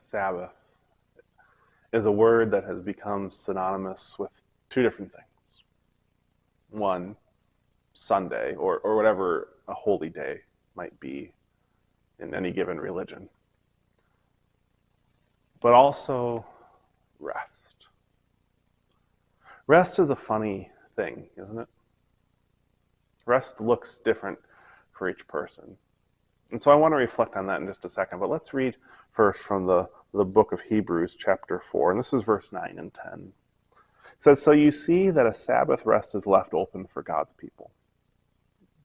Sabbath is a word that has become synonymous with two different things. One, Sunday, or whatever a holy day might be in any given religion, but also rest. Rest is a funny thing, isn't it? Rest looks different for each person. And so I want to reflect on that in just a second, but let's read first from the book of Hebrews, chapter 4, and this is verse 9 and 10. It says, "So you see that a Sabbath rest is left open for God's people.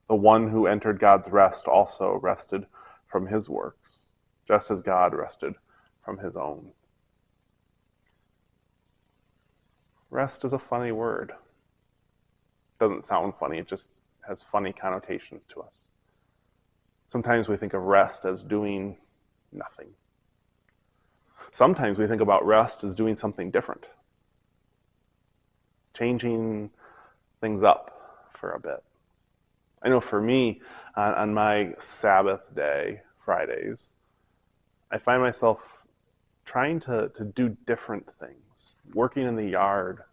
The one who entered God's rest also rested from his works, just as God rested from his own." Rest is a funny word. It doesn't sound funny, it just has funny connotations to us. Sometimes we think of rest as doing nothing. Sometimes we think about rest as doing something different, changing things up for a bit. I know for me, on my Sabbath day, Fridays, I find myself trying to do different things, working in the yard,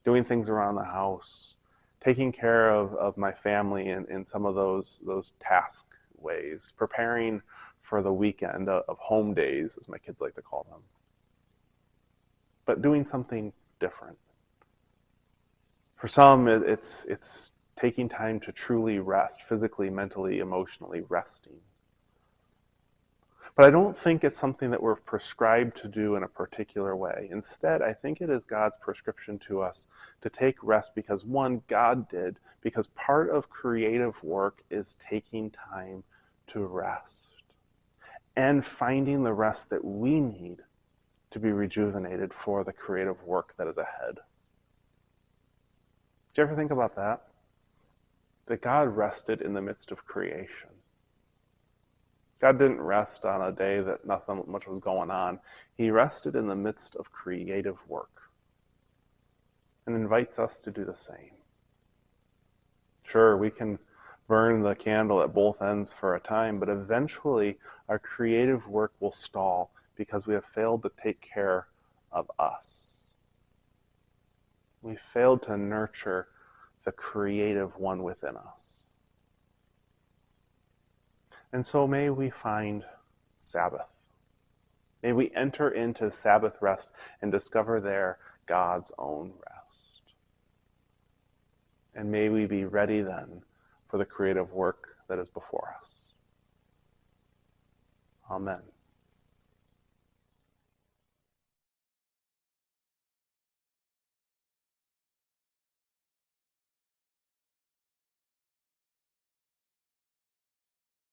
doing things around the house, taking care of my family in some of those task ways, preparing for the weekend of home days, as my kids like to call them, but doing something different. For some, it's taking time to truly rest, physically, mentally, emotionally resting. But I don't think it's something that we're prescribed to do in a particular way. Instead, I think it is God's prescription to us to take rest because, one, God did, because part of creative work is taking time to rest and finding the rest that we need to be rejuvenated for the creative work that is ahead. Did you ever think about that? That God rested in the midst of creation. God didn't rest on a day that nothing much was going on. He rested in the midst of creative work and invites us to do the same. Sure, we can burn the candle at both ends for a time, but eventually our creative work will stall because we have failed to take care of us. We failed to nurture the creative one within us. And so may we find Sabbath. May we enter into Sabbath rest and discover there God's own rest. And may we be ready then for the creative work that is before us. Amen.